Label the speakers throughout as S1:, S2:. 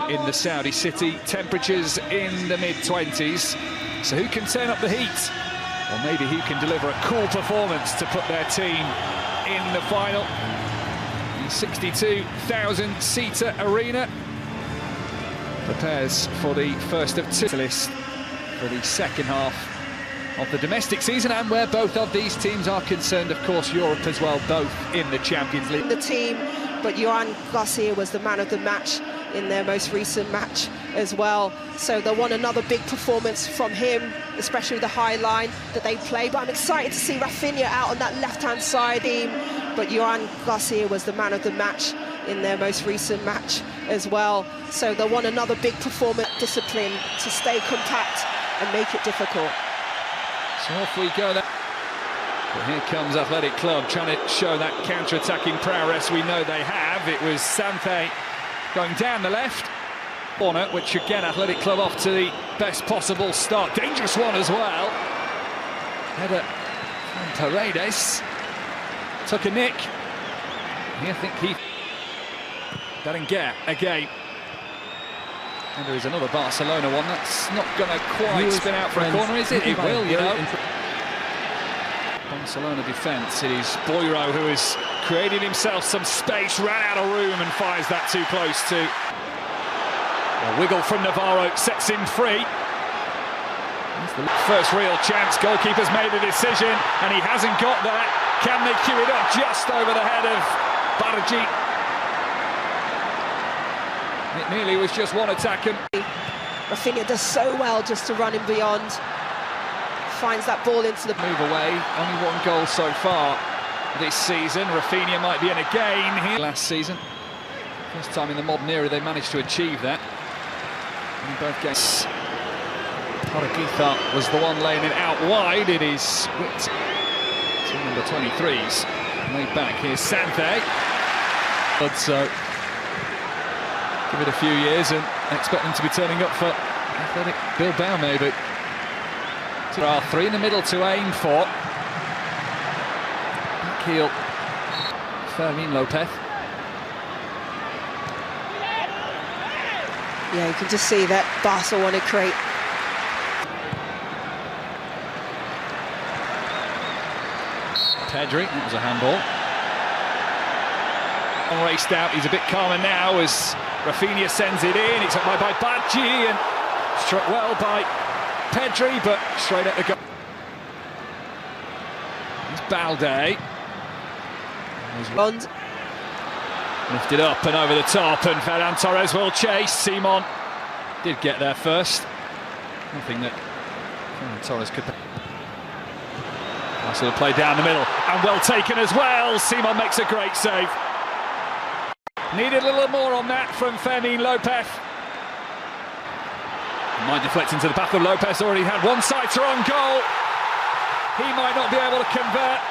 S1: in the Saudi city. Temperatures in the mid-20s. So who can turn up the heat? Or maybe who can deliver a cool performance to put their team in the final? The 62,000-seater arena prepares for the first of two lists for the second half of the domestic season, and where both of these teams are concerned, of course, Europe as well, both in the Champions League.
S2: The team, but Joan Garcia was the man of the match in their most recent match as well. So they'll want another big performance from him, especially the high line that they play. But I'm excited to see Rafinha out on that left-hand side team. But Joan Garcia was the man of the match in their most recent match as well. So they'll want another big performance, discipline to stay compact and make it difficult.
S1: So off we go. Well, here comes Athletic Club trying to show that counter-attacking prowess we know they have. It was Sante going down the left corner, which should get Athletic Club off to the best possible start. Dangerous one as well. Header from Paredes. Took a nick. I think he... Berenguer again. And there is another Barcelona one. That's not going to quite spin out for a corner, is it? It will, you know. Barcelona defence. It is Boiro who has created himself some space, ran out of room and fires that too close to. A wiggle from Navarro sets him free. First real chance. Goalkeeper's made a decision and he hasn't got that. Can they cue it up just over the head of Bargi? It nearly was just one attack.
S2: Rafinha does so well just to run in beyond. Finds that ball into the...
S1: Move away, only one goal so far this season. Rafinha might be in again here. Last season, first time in the modern era they managed to achieve that. In both games, Paraguita was the one laying it out wide. It is whipped to number 23's. Laid back, here's Sante. But so, give it a few years and expect them to be turning up for Athletic Bilbao maybe. There are three in the middle to aim for. Back heel, Fermin Lopez.
S2: Yeah, you can just see that Barca want to create.
S1: Pedri, that was a handball. Raced out, he's a bit calmer now as Rafinha sends it in. It's up by Badji and struck well by Pedri, but straight at the goal. It's Balde.
S2: Bond.
S1: Lifted up and over the top, and Ferran Torres will chase. Simon did get there first. Nothing that Ferran Torres could... Nice little play down the middle, and well taken as well. Simon makes a great save. Needed a little more on that from Fermin Lopez. Might deflect into the path of Lopez, already had one-sider on goal. He might not be able to convert.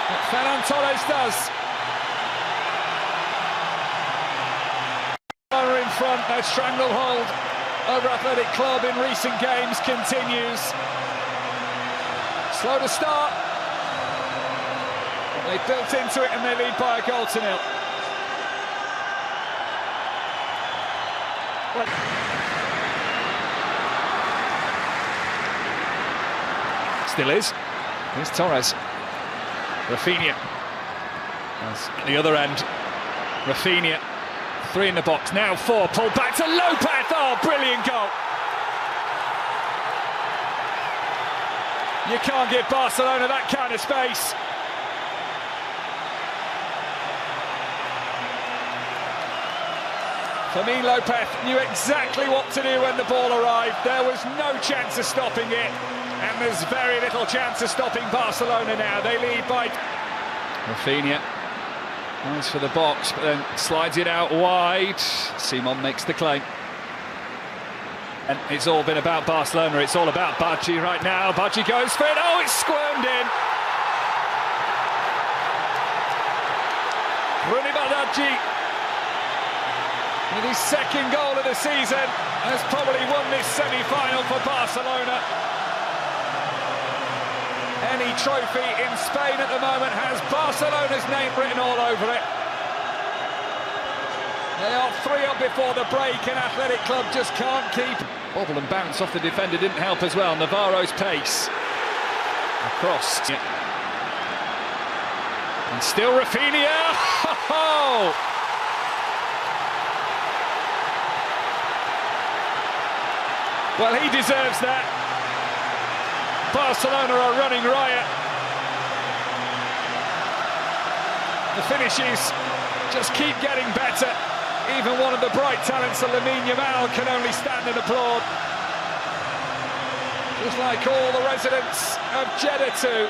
S1: But Ferran Torres does. In front, their stranglehold over Athletic Club in recent games continues. Slow to start. They built into it and they lead by a goal to nil. Still is. Here's Torres. Rafinha. That's the other end. Rafinha. Three in the box, now four. Pulled back to Lopez. Oh, brilliant goal. You can't give Barcelona that kind of space. Fermin Lopez knew exactly what to do when the ball arrived. There was no chance of stopping it, and there's very little chance of stopping Barcelona now. They lead by... Rafinha, nice for the box, but then slides it out wide. Simon makes the claim. And it's all been about Barcelona, it's all about Badji right now. Badji goes for it, oh, it's squirmed in. Rooney Badji, with his second goal of the season, has probably won this semi-final for Barcelona. Any trophy in Spain at the moment has Barcelona's name written all over it. They are 3 up before the break, and Athletic Club just can't keep. Bobble and bounce off the defender didn't help as well. Navarro's pace. Across. Yeah. And still Rafinha. Oh! Well, he deserves that. Barcelona are running riot. The finishes just keep getting better. Even one of the bright talents of Lamine Yamal can only stand and applaud. Just like all the residents of Jeddah too.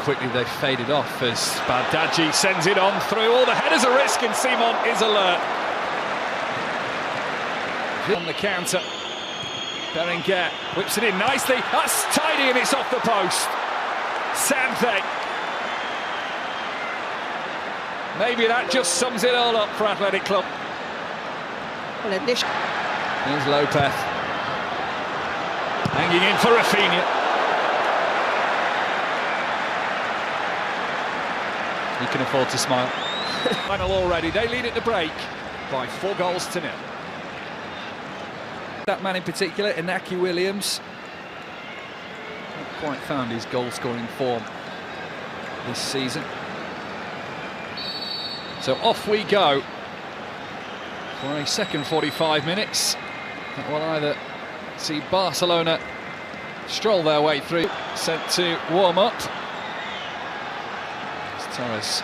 S1: Quickly they faded off as Bardghji sends it on through. All the headers are risk and Simon is alert. On the counter. Berenguer whips it in nicely. That's tidy and it's off the post. Santhe. Maybe that just sums it all up for Athletic Club.
S2: Well, initially.
S1: Here's Lopez. Hanging in for Rafinha. He can afford to smile. Final already. They lead at the break by 4 goals to 0. That man in particular, Inaki Williams, not quite found his goal-scoring form this season. So off we go for a second 45 minutes. That will either see Barcelona stroll their way through, sent to warm up. Torres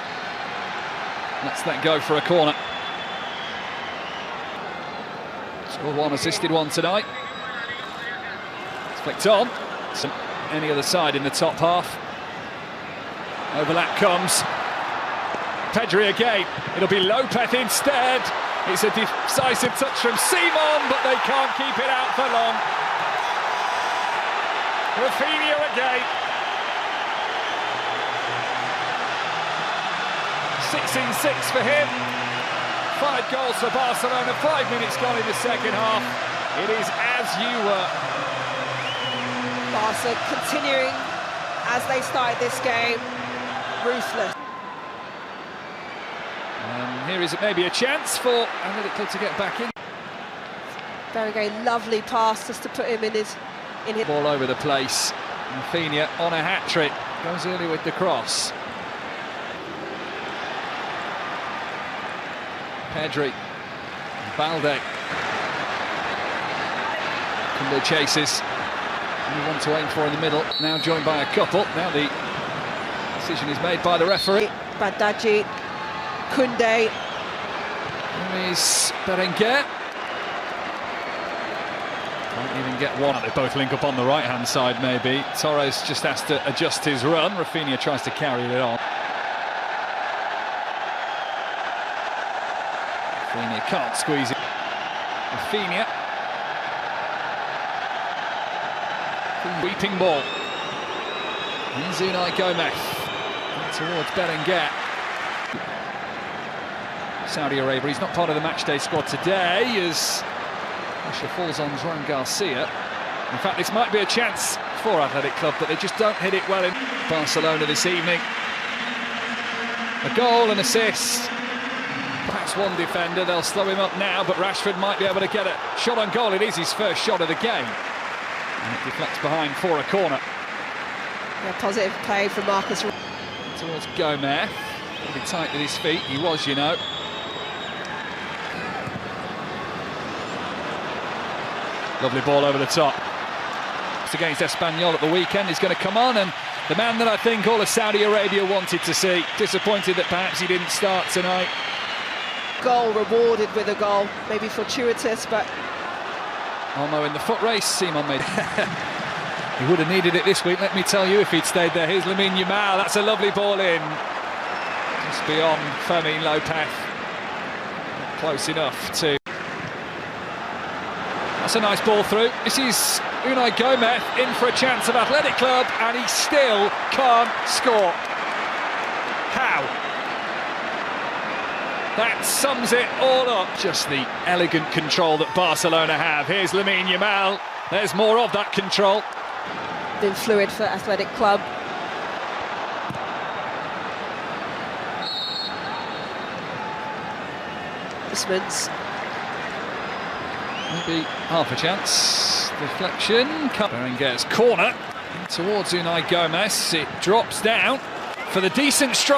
S1: lets that go for a corner. Scored 1, assisted 1 tonight. It's flicked on. So any other side in the top half. Overlap comes. Pedri again. It'll be Lopez instead. It's a decisive touch from Simon, but they can't keep it out for long. Rafinha again. 6 in 6 for him. 5 goals for Barcelona, 5 minutes gone in the second half. It is as you were.
S2: Barca continuing as they started this game, ruthless.
S1: Here is maybe a chance for Athletic Club to get back in.
S2: Berenguer, lovely pass just to put him in his...
S1: Ball over the place. Rafinha on a hat-trick. Goes early with the cross. Pedri. Balde. Kunde chases. Only one to aim for in the middle. Now joined by a couple. Now the decision is made by the referee.
S2: Bardghji, Kunde.
S1: Here is Berenguer. Can't even get one. They both link up on the right-hand side, maybe. Torres just has to adjust his run. Rafinha tries to carry it on. Rafinha can't squeeze it. Rafinha. Weeping ball. Here's Unai Gomez. Towards Berenguer. Saudi Arabia, he's not part of the matchday squad today as pressure falls on Joan Garcia. In fact, this might be a chance for Athletic Club, but they just don't hit it well in Barcelona this evening. A goal, an assist. Perhaps one defender, they'll slow him up now, but Rashford might be able to get a shot on goal. It is his first shot of the game. And it deflects behind for a corner.
S2: Yeah, positive play from Marcus.
S1: Towards Gomez. Pretty tight with his feet, he was, you know. Lovely ball over the top. It's against Espanyol at the weekend. He's going to come on, and the man that I think all of Saudi Arabia wanted to see. Disappointed that perhaps he didn't start tonight.
S2: Goal rewarded with a goal, maybe fortuitous, but...
S1: Olmo in the foot race, Simon made He would have needed it this week, let me tell you, if he'd stayed there. Here's Lamine Yamal, that's a lovely ball in. Just beyond Fermin Lopez. Close enough to... That's a nice ball through. This is Unai Gomez in for a chance of Athletic Club, and he still can't score. How? That sums it all up. Just the elegant control that Barcelona have. Here's Lamine Yamal. There's more of that control.
S2: Been fluid for Athletic Club. advertisements.
S1: Maybe half a chance. Deflection. Berenguer's corner towards Unai Gomez. It drops down for the decent strike.